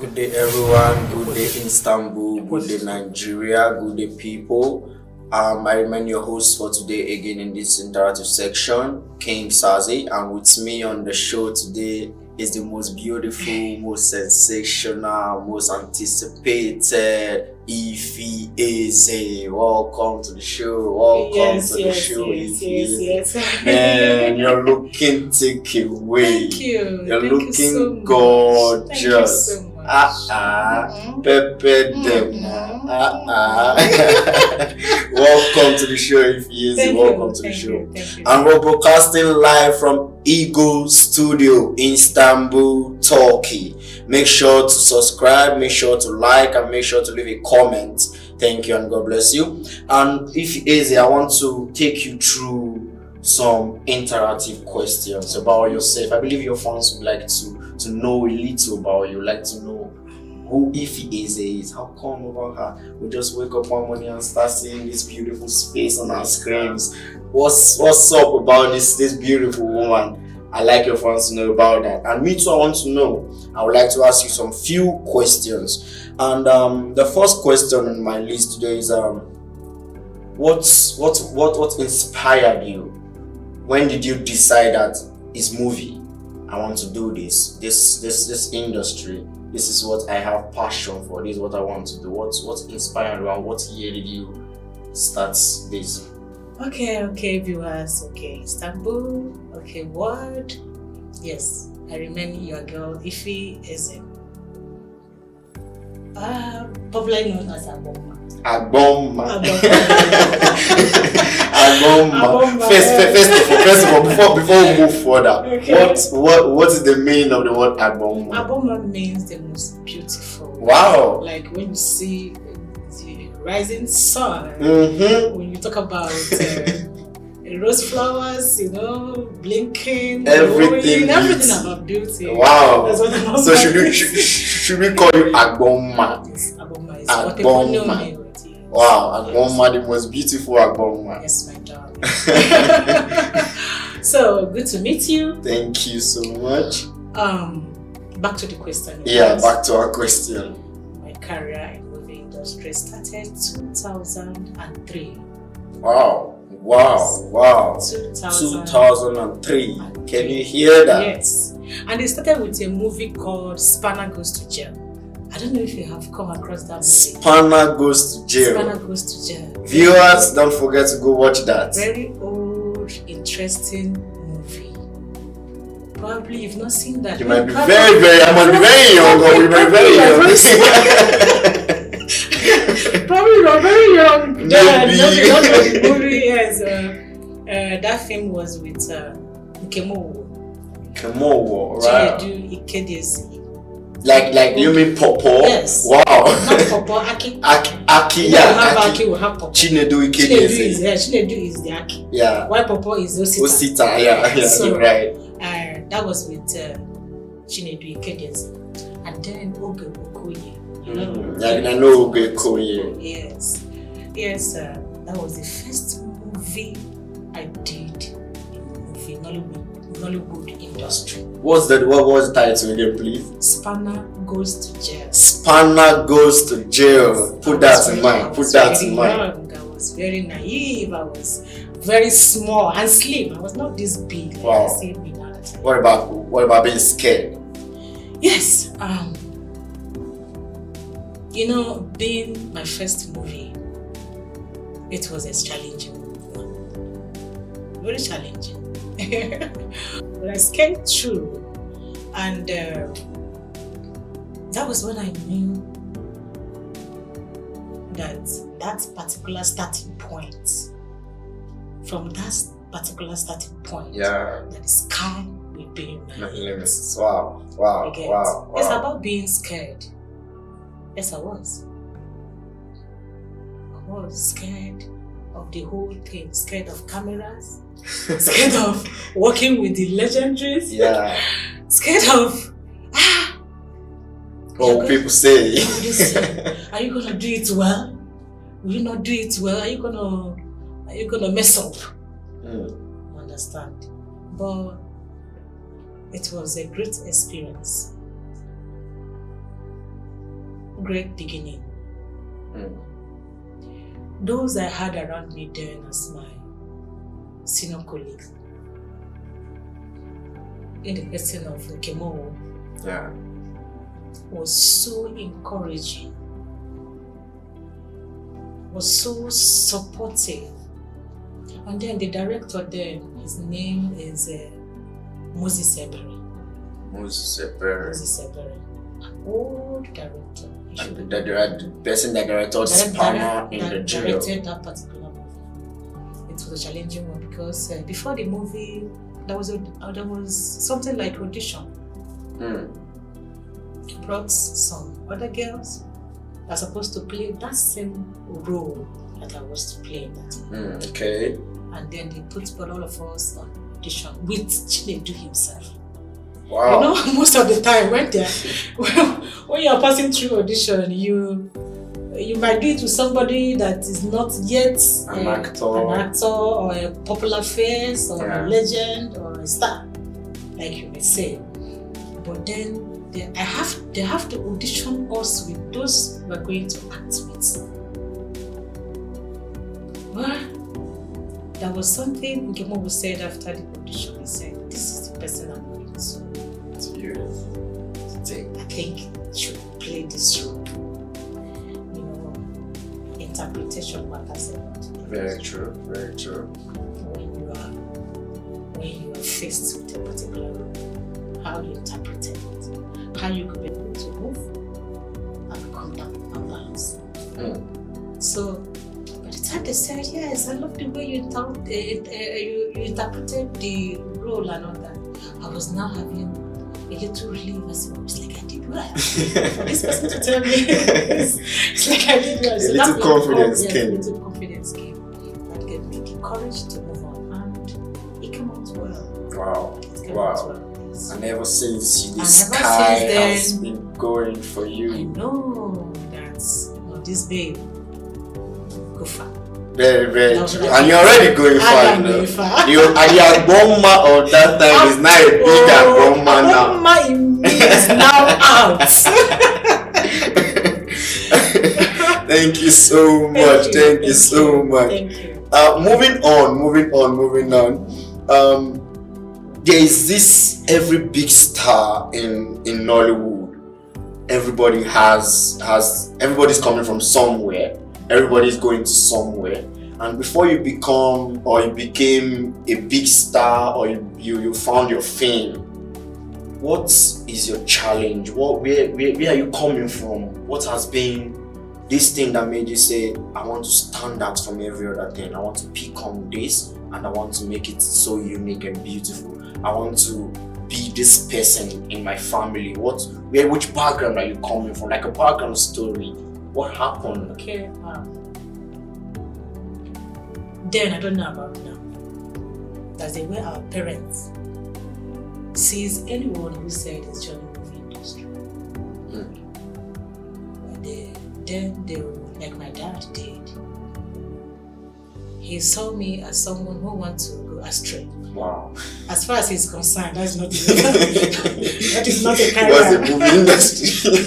Good day, everyone. Good day, Istanbul. Good day, Nigeria. Good day, people. I remain your host for today again in this interactive section, King Sazy, and with me on the show today is the most beautiful, most sensational, most anticipated Ify Eze. Welcome to the show. Welcome to the show, Ify. Man, you're looking take away. Thank you. You're Thank looking you so much. gorgeous. Thank you so much. Pepper them. Welcome to the show, Ify Eze. Welcome to the show. Thank you. And we're broadcasting live from Eagle Studio, Istanbul, Turkey. Make sure to subscribe, make sure to like, and make sure to leave a comment. Thank you and God bless you. And Ify Eze, I want to take you through some interactive questions about yourself. I believe your fans would like to know a little about you, like to know who Ify Eze is. How come about her? We just wake up one morning and start seeing this beautiful space on our screens. What's up about this beautiful woman? I like your fans to know about that. And me too, I want to know. I would like to ask you some few questions. And the first question on my list today is what inspired you? When did you decide that it's movie? I want to do this industry. This is what I have passion for. This is what I want to do. What inspired you, and what year did you start this? Okay, viewers. Okay, Istanbul. Okay, world. Yes, I remember your girl Ify Eze. Popularly known as Aboma. Aboma. First of all, before we move further, okay. What is the meaning of the word Aboma? Aboma means the most beautiful. Wow. Like when you see the rising sun, when you talk about rose flowers, blinking, everything about beauty. Wow. That's what I'm so should we call you Aboma? Yes, Aboma is what people know me with. Wow, Agboma, the most beautiful Agboma. Yes, my darling. So good to meet you. Thank you so much. Back to the question. Yeah, back to our question. My career in movie industry started 2003. Wow. 2003. Can you hear that? Yes. And it started with a movie called Spanner Goes to Jail. I don't know if you have come across that movie. Spanner Goes to Jail. Spanner Goes to Jail. Viewers, don't forget to go watch that. Very old, interesting movie. Probably you've not seen that. You might be I must be very young, or you might be very young. Probably not very young. Maybe. The movie, yes. That film was with Kemowo. Kemowo, right? Chinedu Ikedezi. Like you mean Popo? Yes. Wow. Not Popo, Aki. Aki, yeah. We have Aki, we have Popo. Chinedu Ikedezi. Chinedu is the Aki. Yeah. Why Popo is Osita. Osita, yeah, so, right. That was with Chinedu Ikedezi. And then Oge Okoye. I know Oge Okoye. Yes, that was the first movie I did in the Nollywood industry. What was the title again, please? Spanner Goes to Jail. Spanner Goes to Jail. Put that in mind. I was very naive. I was very small and slim. I was not this big. Wow. What about being scared? Yes. Being my first movie, it was a challenging one. Very challenging. But I scared through, and that was when I knew that particular starting point. From that particular starting point, that the sky will be my limit. Wow. It's about being scared. Yes, I was. I was scared of the whole thing. Scared of cameras. Scared of working with the legendaries. Yeah. Scared of what will people say? Are you gonna do it well? Will you not do it well? Are you gonna mess up? Understand? But it was a great experience. great beginning. Those I had around me then as my senior colleagues, in the person of Nkemo, was so encouraging, was so supportive. And then the director then, his name is Moses Ebere. Moses Ebere. Moses Ebere. An old director. The person that directed Spanner in the jail. Directed that particular movie. It was a challenging one because before the movie, there was something like audition. Brought some other girls that are supposed to play that same role that I was to play in that. Okay. And then they put all of us on audition with Chinedu himself. Wow. You know, most of the time when you're passing through audition, you might do it with somebody that is not yet an actor or a popular face or a legend or a star, like you may say. But then they have to audition us with those we're going to act with. Well, there was something Nkemo said after the audition. He said, "This is the person I'm going to take. I think you should play this role." You know, interpretation matters a lot. Very true, very true. When you are faced with a particular role, how you interpret it, how you could be able to move and come down and balance. So by the time they said, "Yes, I love the way you interpreted the role and all that," I was now having a little relief. It's like I did well. For this person to tell me, it's like I did well. So a little confidence came. A little confidence came. That gave me the courage to move on, and it came out well. Wow. Well, and ever since the sky has been going for you. I know that this babe go far. Very, very true. And you're already going far. Going far. And your Agboma of that time is now a big Agboma now. Agboma in me is now out. Thank you so much. Thank you so much. Thank you. Moving on. There is this every big star in Nollywood. Everybody's coming from somewhere. Everybody's going to somewhere. And before you became a big star or you found your fame, what is your challenge? Where are you coming from? What has been this thing that made you say, I want to stand out from every other thing. I want to pick on this and I want to make it so unique and beautiful. I want to be this person in my family. Which background are you coming from? Like a background story. What happened? Okay. Then I don't know about now. That's the way our parents sees anyone who said it's joining the movie industry. Then they like my dad did. He saw me as someone who wants to go astray. Wow. As far as he's concerned, that is not a career. What's the movie industry?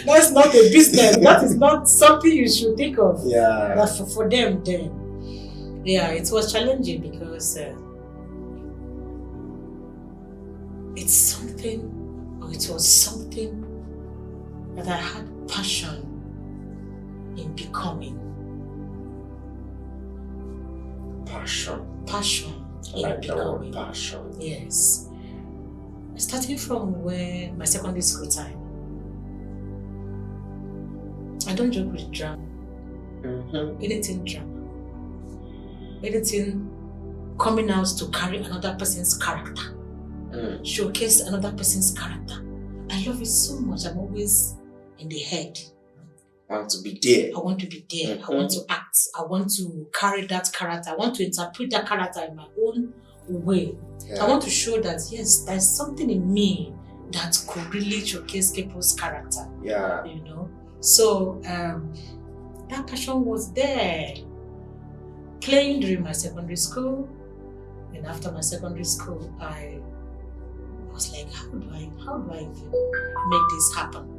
That's not a business. That is not something you should think of. Yeah. But for them then, yeah, it was challenging because it was something that I had passion in becoming. Passion. I like the word passion. Yes. Starting from my secondary school time. I don't joke with drama. Anything drama. Anything coming out to carry another person's character. Showcase another person's character. I love it so much. I'm always in the head. I want to be there. I want to be there. I want to act. I want to carry that character. I want to interpret that character in my own way. Yeah. I want to show that, yes, there's something in me that could really showcase people's character. Yeah. You know? So, that passion was there. Playing during my secondary school. And after my secondary school, I was like, how do I even make this happen?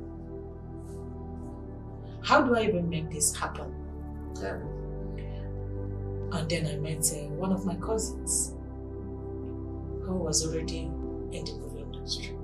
how do I even make this happen? Yeah. And then I met one of my cousins who was already in the movie industry.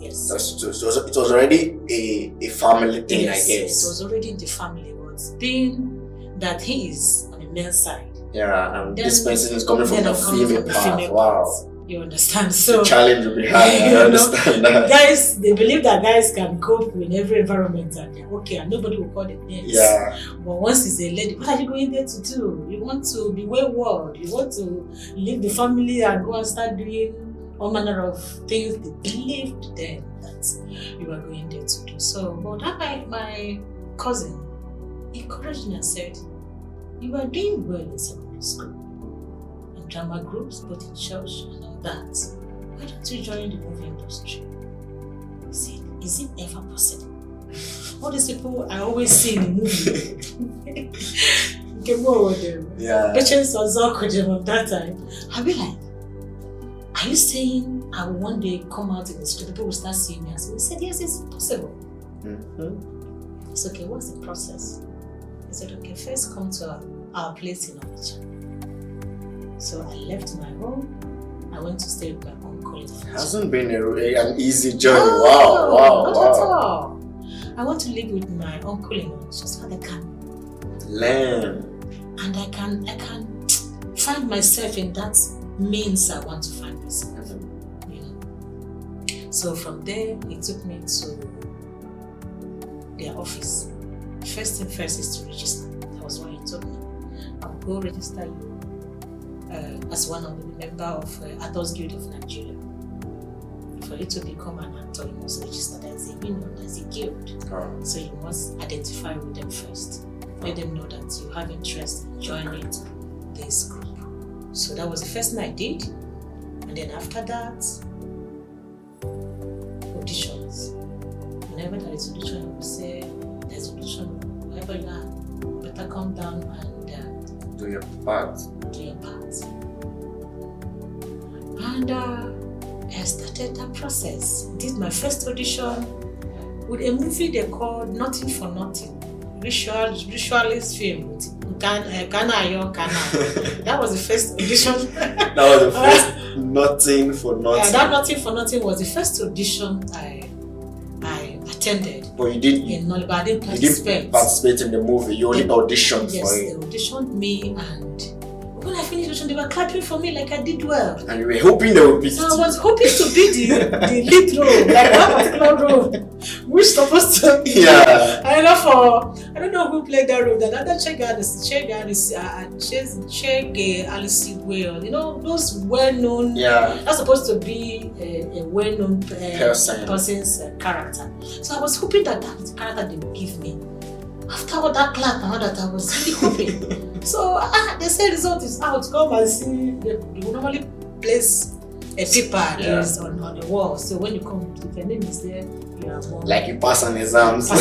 Yes. So it was already a family thing, Yes, I guess. it was already in the family, but being that he is on the male side. Yeah, and Then- this person is coming from then the I'm coming female from the part. female Wow. part. You understand? The So challenge will be high. I you know, understand that. guys, they believe that guys can cope in every environment and they're okay, and nobody will call them names. Yeah. But once it's a lady, what are you going there to do? You want to be wayward. You want to leave the family and go and start doing all manner of things they believed then that you were going there to do. So, but that my cousin encouraged me and said, you are doing well in secondary school, in drama groups, both in church and all that. Why don't you join the movie industry? I said, is it ever possible? All these people I always see in the movie. Get more with them. Yeah. Patience was awkward of that time. I'll be like, are you saying I will one day come out in the street, people will start seeing me? And so he said, yes, it's possible. Mm-hmm. It's okay, what's the process? He said, okay, first come to our place in Auditions. So I left my home. I went to stay with my uncle in Auditions. Hasn't been an easy journey. No, Wow. not at all. I want to live with my uncle in Auditions so that I can Learn. and I can find myself in that means I want to find myself. You know. So from there, he took me to their office. First thing first is to register. That was what he told me. I'll go register you as one of the member of Actors Guild of Nigeria. For you to become an actor, you must register as a union, as a guild. Oh. So you must identify with them first. Let them know that you have interest in joining this group. So that was the first thing I did. And then after that, auditions. Whenever there is audition, you will say, there's audition, wherever you are, better come down and Do your part. do your part. And I started that process. Did my first audition with a movie they called Nothing for Nothing. Visualist film with Ghana. That was the first audition. That was the first Nothing for Nothing. That Nothing for Nothing was the first audition I attended. But you did. In Nollywood, I didn't You participate. didn't participate in the movie. You only auditioned Yes, for they it. auditioned me, and when I finished audition, they were clapping for me like I did well. And you were hoping they would be. So I was hoping to be the lead role, like that particular role, which supposed to be. Yeah. I don't know who played that role. That other Che Alice Well, you know, those well-known. Yeah. That's supposed to be a well-known person's character. So I was hoping that was the character they would give me. After all that clap and all that, I was really hoping. So they say result is out. Come and see. They will normally place a paper on the wall. So when you come, if your name is there, you are more. Like you pass an exam. So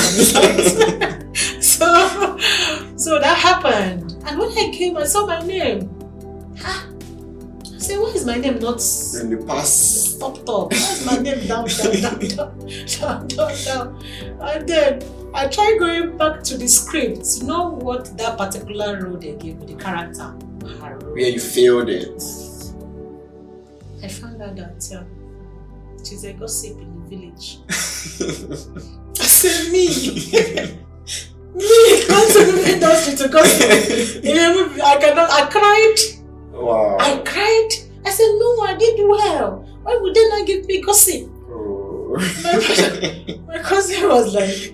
that happened. And when I came, I saw my name. I said, why is my name not In the past. top? Why is my name down? And then I tried going back to the script to know what that particular role they gave me, the character. Where you failed it. I found out that she's a gossip in the village. I said, me, come to the industry to gossip. I cried. Wow. I cried. I said, no, I did well. Why would they not give me gossip? Oh. My cousin was like,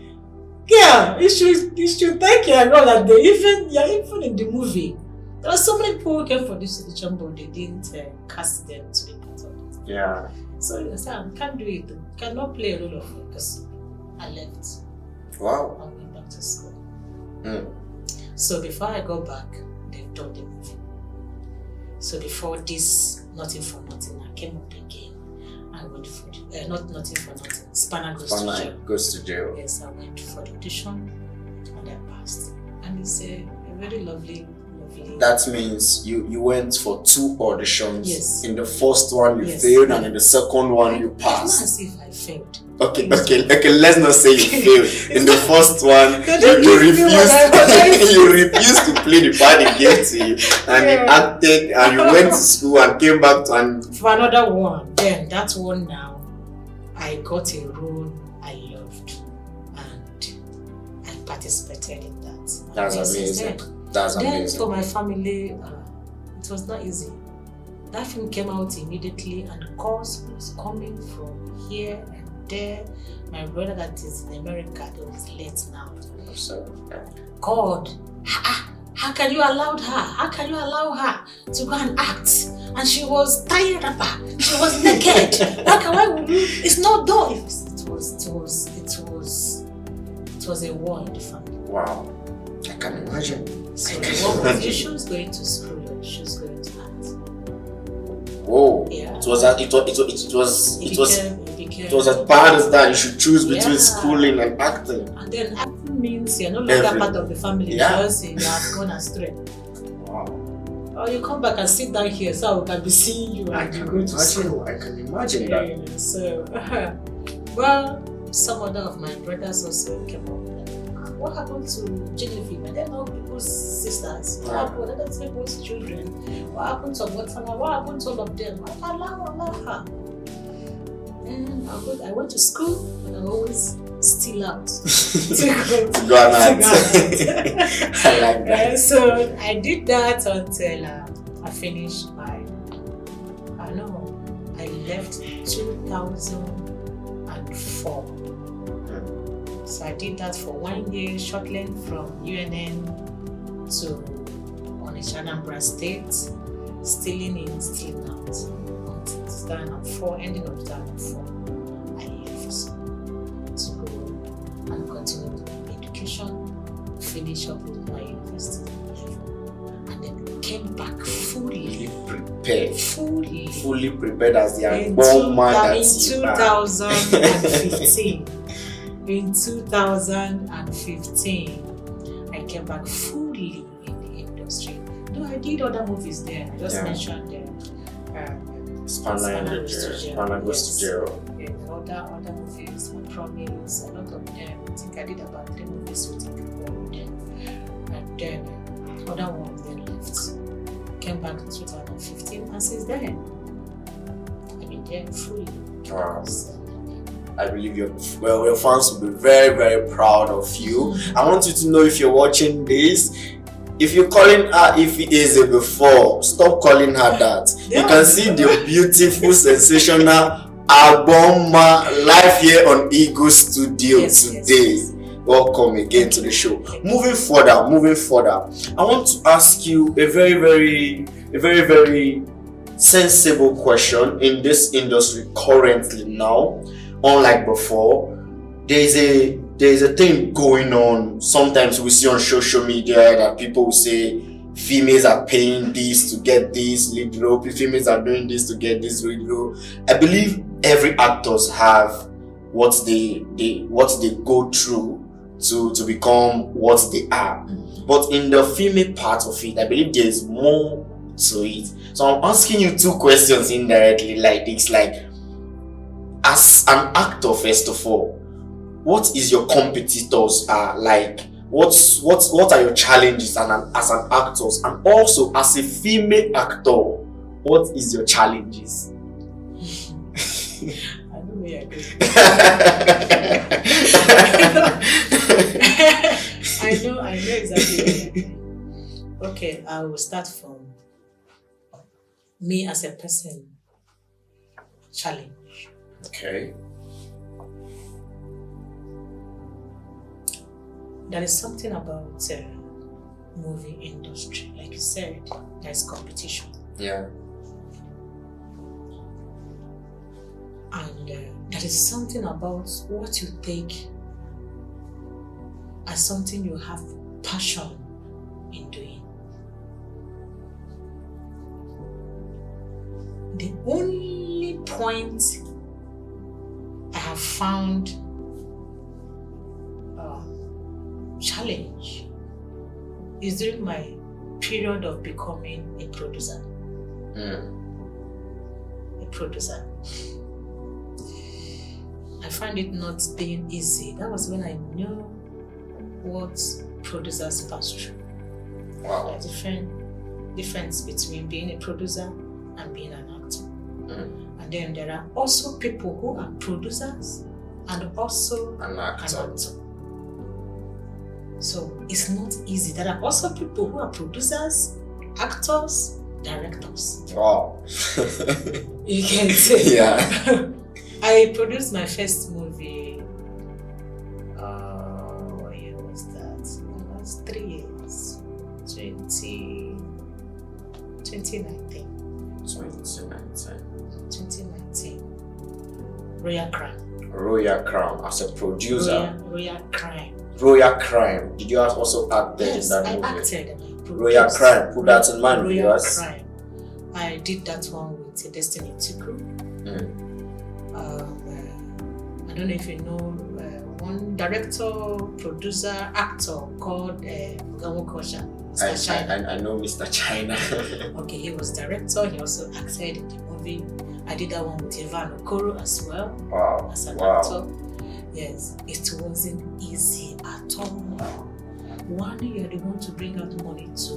yeah, you should thank your God that even in the movie, there are so many people who came for this audition, but they didn't cast them to be part of it. Yeah. So I said, I can't do it. I cannot play a role of it because I left. Wow. I went back to school. Mm. So before I go back, they've done the movie. So before this Nothing for Nothing, I came up again. I went for not Nothing for Nothing. Spanner Goes to jail. Yes, I went for the audition and I passed. And it's a very lovely collectively. That means you went for 2 auditions. Yes. In the first one you Yes. failed, and in the second one you It's not passed. as if I failed. Okay, let's not say you failed. In the first one, you refused to play the part they gave to you, and you acted, and you went to school and came back for another one. Then that one now, I got a role I loved, and I participated in that. That's amazing. That's amazing. Then for my family, it was not easy. That film came out immediately, and calls was coming from here and there. My brother that is in America, they was late now. So, God, how can you allow her? How can you allow her to go and act? And she was tired of her. She was naked. Why would you? It's not done. It was a war in the family. Wow, I can imagine. So what was the issue? Going to school, she was going to act. Whoa. Yeah. It was as bad as that. You should choose between schooling and acting. And then acting means you're no longer part of the family because you have gone astray. Wow. Or you come back and sit down here so we can be seeing you and you go to school. I can imagine that. So, well, some other of my brothers also came up. What happened to Genevieve? And then all people's sisters. What happened to other people's children? What happened to Watana? What happened to all of them? Allow her. And I went to school, but I always still out to go and act. I like that. So I did that until I finished I left 2004. So I did that for 1 year, shortly from UNN to Onitsha, Anambra State, still out. Until 2004, ending of 2004, I left to go and continue with education, finish up with my university level, and then came back fully prepared. Fully prepared as the born man that in 2015. In 2015, I came back fully in the industry. Though I did other movies there. I just mentioned Spanner Goes to Jail. Other movies, My Promise, a lot of them. I think I did about 3 movies with them. And then other ones then left. Came back in 2015, and since then, I've been there fully. Wow. I believe your fans will be very, very proud of you. I want you to know, if you're watching this, if you're calling her if it is a before, stop calling her that. You can see the beautiful, sensational Aboma live here on Ego Studio today. Yes. Welcome again to the show. Moving further, I want to ask you a very, very sensible question in this industry currently now. Unlike before, there's a thing going on. Sometimes we see on social media that people will say females are paying this to get this lead role, females are doing this to get this lead role. I believe every actors have what they go through to become what they are. But in the female part of it, I believe there's more to it. So I'm asking you 2 questions indirectly like this, as an actor, first of all, what is your competitors like? What are your challenges as an actor, and also as a female actor, what is your challenges? I know where you're going. I know exactly where you're going. Okay, I will start from me as a person. Challenge. Okay. There is something about movie industry, like you said, there is competition. Yeah. And there is something about what you take as something you have passion in doing. The only point I have found challenge is during my period of becoming a producer. A producer. I find it not being easy. That was when I knew what producers pass through. Wow. The difference between being a producer and being an actor. And then there are also people who are producers and also An actor. So it's not easy. There are also people who are producers, actors, directors. Wow. You can say. Yeah. I produced my first movie. What year was that? It was 3 years. 2019. 2019. Royal Crime. Royal Crown as a producer. Royal Crime. Royal Crime. Did you also act there Yes, in that I movie? acted and I produced. Royal Crime. Put that in mind, Royal viewers. Crime. I did that one with Destiny Tiku. I don't know if you know one director, producer, actor called Mugamu Kosha. I know Mr. China. Okay, he was director. He also acted in the movie. I did that one with Ivan Okoro as well. Wow. As an Wow. actor. Yes, it wasn't easy at all. One, you're the one to bring out money to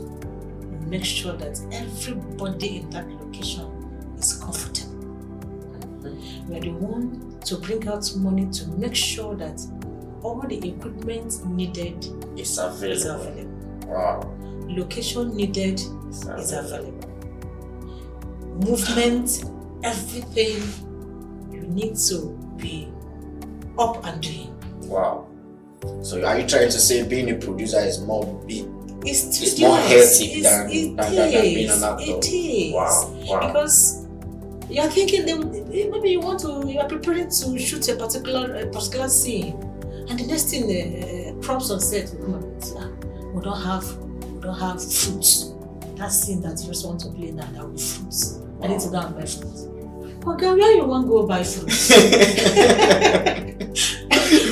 make sure that everybody in that location is comfortable. You're the one to bring out money to make sure that all the equipment needed It's is available. available. Wow. Location needed It's is available. Movement, everything you need to be up and doing. Wow. So are you trying to say being a producer is more big? It's more yes, hectic it's- than it being is, an actor. It is. Wow. Wow. Because you're thinking maybe you are preparing to shoot a particular scene, and the next thing props on set will come and we don't have fruits. That scene that you just want to play now, that will be fruits. I need to go and buy fruits. Okay, where you want to go buy fruits?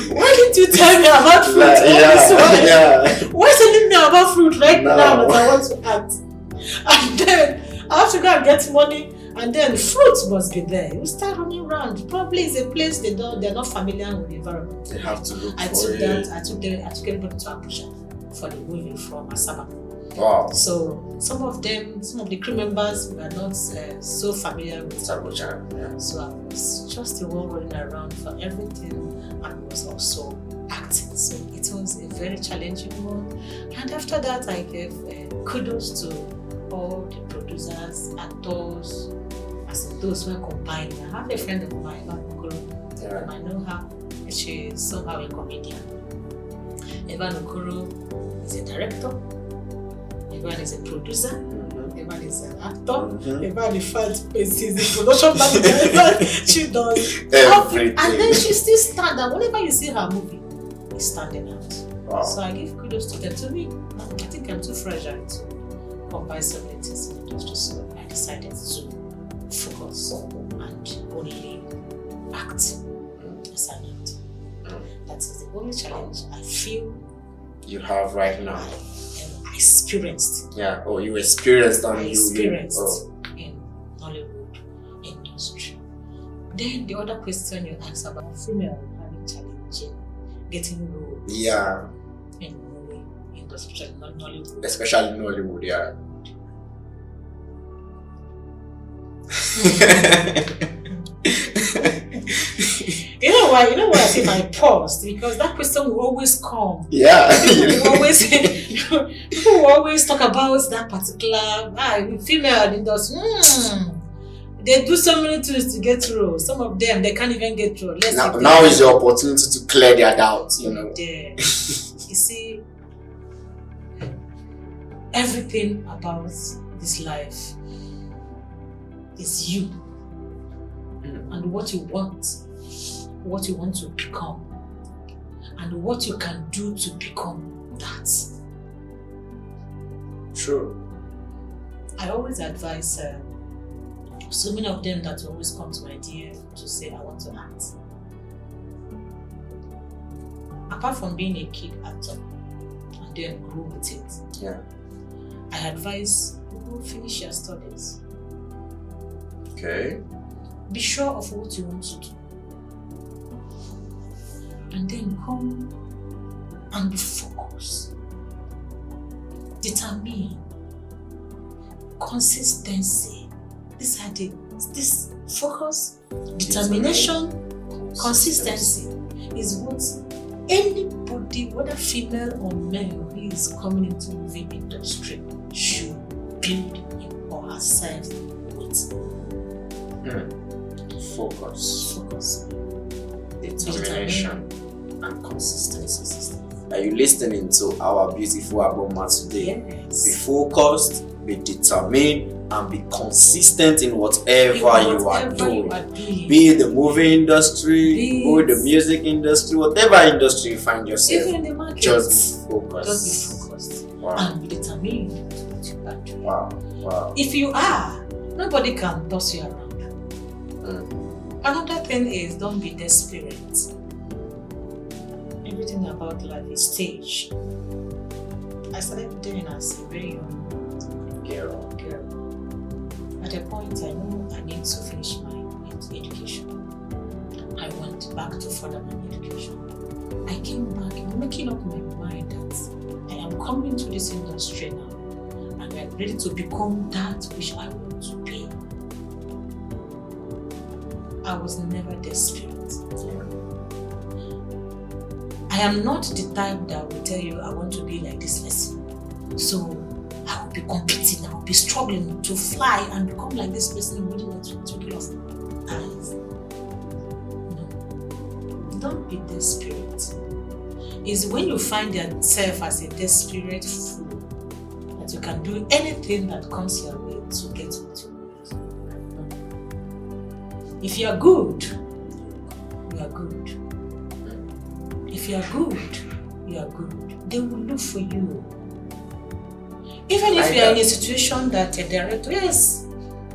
Why didn't you tell me about fruit? Why telling me about fruit right now that I want to act? And then I have to go and get money, and then fruits must be there. You start running around. Probably it's a place they're not familiar with the environment. They have to look I for took it. I took everybody to Abuja for the movie from Asaba. Wow. So some of the crew members were not so familiar with it. Sabotage. Yeah. So I was just the one running around for everything and was also acting. So it was a very challenging one. And after that, I gave kudos to all the producers, actors, as in those who are combined. I have a friend of mine, Yeah. I know her. She is somehow a comedian. Evan Okoro is a director. Evan is a producer. Evan is an actor. Evan in fact is a production manager. She does everything. And then she still stands out. Whenever you see her movie, it's standing out. Wow. So I give kudos to them. To me, I think I'm too fragile to combine so many things in the industry. So I decided to focus and only act as an actor. That is the only challenge I feel You have right now. I experienced. Yeah. Oh, you experienced on I you. experienced in Nollywood industry. Then the other question you asked about female having challenging getting roles. Yeah. In movie industry, not Nollywood. Especially Nollywood. Yeah. You know why I say I paused? Because that question will always come. Yeah. People will always talk about that particular female industry. They do so many things to get through. Some of them they can't even get through. Now is your opportunity to clear their doubts. You see, everything about this life is you and what you want to become, and what you can do to become that. True. I always advise so many of them that always come to my DM to say, I want to act. Apart from being a kid actor and then grow with it, Yeah. I advise you go finish your studies. Okay. Be sure of what you want to do. And then come and be focused. Determine. Consistency. These are this focus, determination, consistency is what anybody, whether female or male, who is coming into the movie industry should build him or herself with. Focus, determination, and consistency. Are you listening to our beautiful album today? Yes. Be focused, be determined, and be consistent in whatever you are doing. Be it the movie industry, be the music industry, whatever industry you find yourself. Even in the market. Just be focused. Just be focused. Wow. And be determined what you are doing. Wow. If you are, nobody can toss you around. Another thing is, don't be desperate. Everything about life is stage. I started doing as a very young girl. At a point, I know I need to finish my education. I went back to further my education. I came back making up my mind that I am coming to this industry now and I'm ready to become that which I want to be. I was never desperate. I am not the type that will tell you I want to be like this person. So I will be competing, I will be struggling to fly and become like this person within the 20 of eyes. No. Don't be desperate. It's when you find yourself as a desperate fool that you can do anything that comes your way to get what you want. If you are good, you are good. If you are good, you are good. They will look for you. Even if you are in a situation that a director, yes,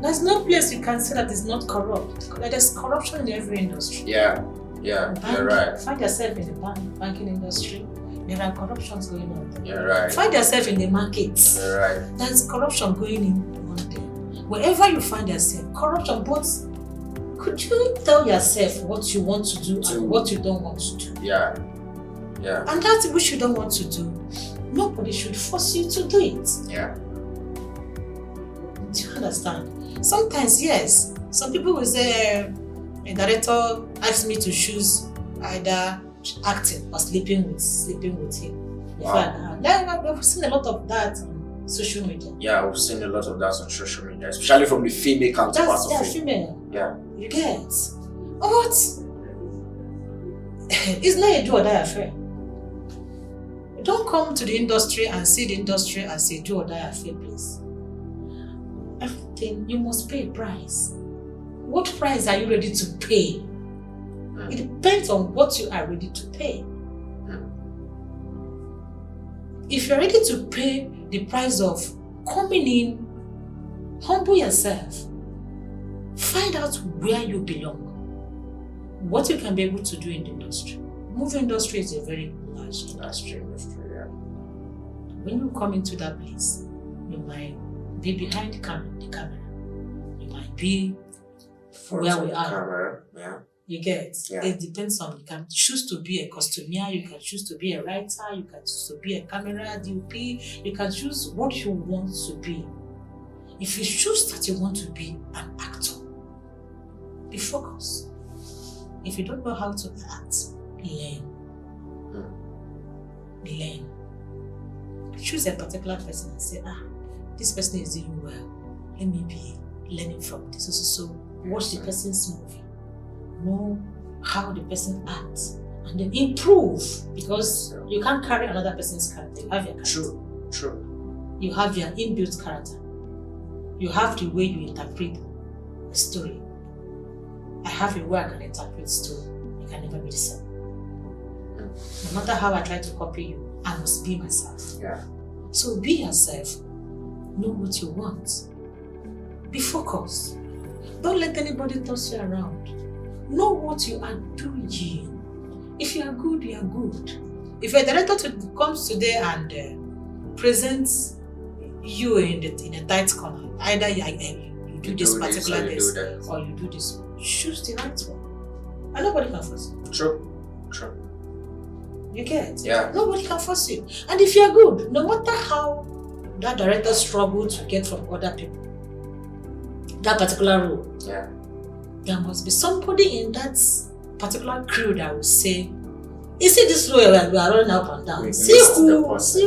there's no place you can say that is not corrupt. There's corruption in every industry. Yeah, you're right. Find yourself in the banking industry. There are corruptions going on there. You're right. Find yourself in the markets. You're right. There's corruption going on there. Wherever you find yourself, corruption, but could you tell yourself what you want to do and what you don't want to do? Yeah. And that's what you don't want to do. Nobody should force you to do it. Yeah. Do you understand? Sometimes, yes, some people will say, a director asked me to choose either acting or sleeping with him. Wow. We've seen a lot of that on social media. Yeah, we've seen a lot of that on social media, especially from the female counterparts of it. Female. Yeah. You get. But it's not a do or die affair. Don't come to the industry and see the industry as a do or die affair, please. Everything, you must pay a price. What price are you ready to pay? It depends on what you are ready to pay. If you're ready to pay the price of coming in, humble yourself. Find out where you belong. What you can be able to do in the industry. Movie industry is a very large industry. Yeah. When you come into that place, you might be behind the camera. You might be where we are. Camera. Yeah. You get. Yeah. It depends on, you can choose to be a costumier, you can choose to be a writer, you can choose to be a camera DP, you can choose what you want to be. If you choose that you want to be an actor, be focused. If you don't know how to act, learn. Learn. Choose a particular person and say, this person is doing well. Let me be learning from this. So watch the person's movie. Know how the person acts. And then improve. Because you can't carry another person's character. You have your character. True. You have your inbuilt character. You have the way you interpret a story. I have a way I can interpret story. You can never be the same. No matter how I try to copy you, I must be myself. Yeah. So be yourself. Know what you want. Be focused. Don't let anybody toss you around. Know what you are doing. If you are good, you are good. If a director comes today and presents you in a tight corner. Either you do this particular this or you do this. Choose the right one. And nobody can force you. True. You get? Yeah. Nobody can force you. And if you're good, no matter how that director struggled to get from other people that particular role, yeah, there must be somebody in that particular crew that will say, you see this role we are running up and down. See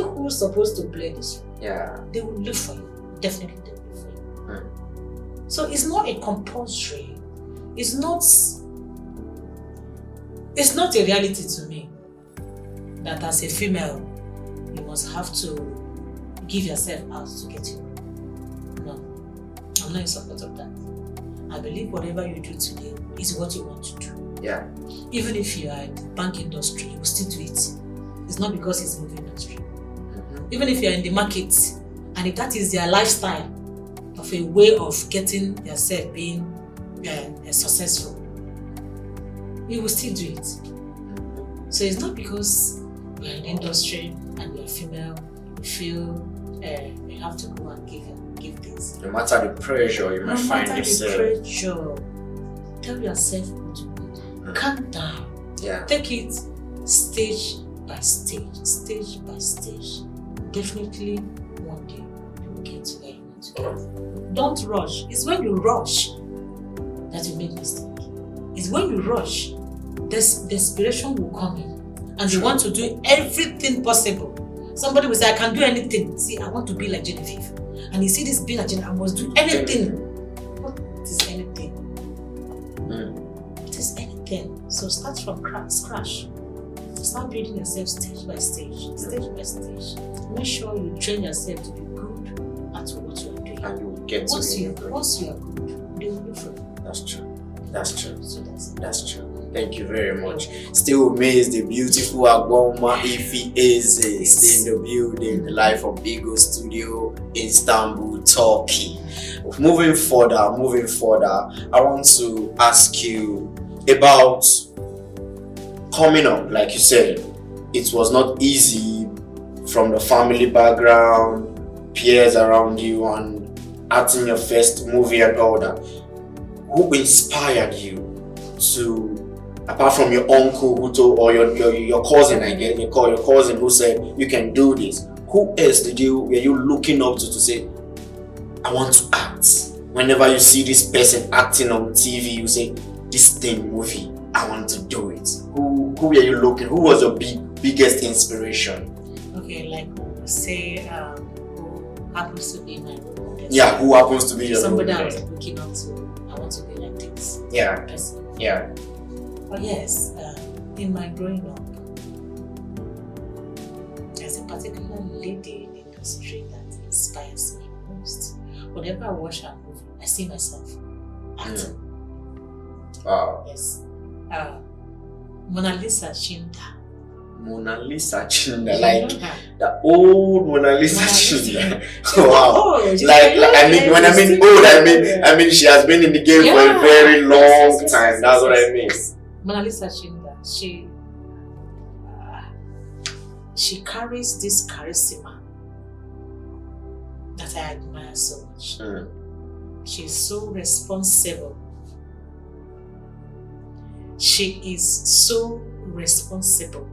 who's supposed to play this role. Yeah. They will look for you. Definitely they will look for you. So it's not a compulsory. It's not a reality to me that as a female you must have to give yourself out to get your role. No. I'm not in support of that. I believe whatever you do today is what you want to do. Yeah. Even if you are in the bank industry, you will still do it. It's not because it's movie industry. Even if you are in the market, and if that is their lifestyle of a way of getting yourself being successful, you will still do it. So it's not because we are in the industry and we are female, you feel you have to go and give this. No matter the pressure you might find yourself. No matter the pressure, tell yourself what to do. Calm down. Yeah. Take it stage by stage. Definitely one day you will get to where you want to get. Don't rush. It's when you rush that you make mistake. It's when you rush, desperation will come in and you want to do everything possible. Somebody will say, I can do anything. See, I want to be like Genevieve. And you see this being like Genevieve, I must do anything. What is anything? It is anything. So start from scratch. Start building yourself stage by stage. Make sure you train yourself to be good at what you are doing. And you will get once you are good, they will look for you. That's true. So that's true. Thank you very much. Still with me is the beautiful Agoma Ifi Eze. Stay in the building, the life of Eagle Studio, Istanbul, Turkey. Moving further, I want to ask you about coming up. Like you said, it was not easy from the family background, peers around you, and acting your first movie and all that. Who inspired you to, apart from your uncle who told, or your cousin, I guess, your cousin who said you can do this? Who else were you looking up to say, I want to act? Whenever you see this person acting on TV, you say, this thing movie, I want to do it. Who were you looking? Who was your biggest inspiration? Okay, like say who happens to be my role model. Yeah, who happens to be your somebody role I model? was looking up to. I want to be like this. Yeah. Person. Yeah. But yes, in my growing up, there's a particular lady in the industry that inspires me most. Whenever I watch her movie, I see myself acting. Wow. Yes. Mona Lisa Chinda. Mona Lisa Chinda, like the old Mona Lisa Chinda. Wow. I mean she has been in the game for a very long time. That's what I mean. Mona Lisa Chinda, she carries this charisma that I admire so much. She's so responsible. She is so responsible.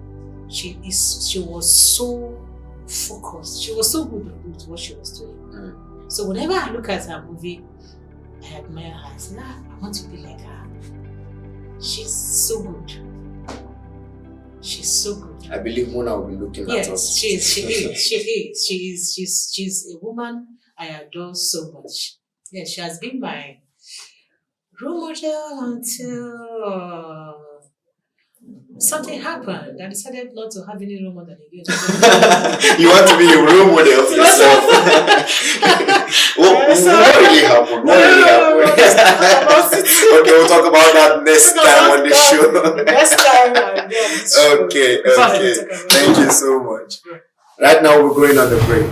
She was so focused. She was so good with what she was doing. So whenever I look at her movie, I admire her. I say, I want to be like her. She's so good. She's so good. I believe Mona will be looking at us. She is. She's a woman I adore so much. Yeah, she has been my role model until something happened. I decided not to have any role model again. You want to be a role model of yourself? What really happened? Okay, we'll talk about that next time on the show. Next time. Okay. Thank you so much. Right now we're going on the break.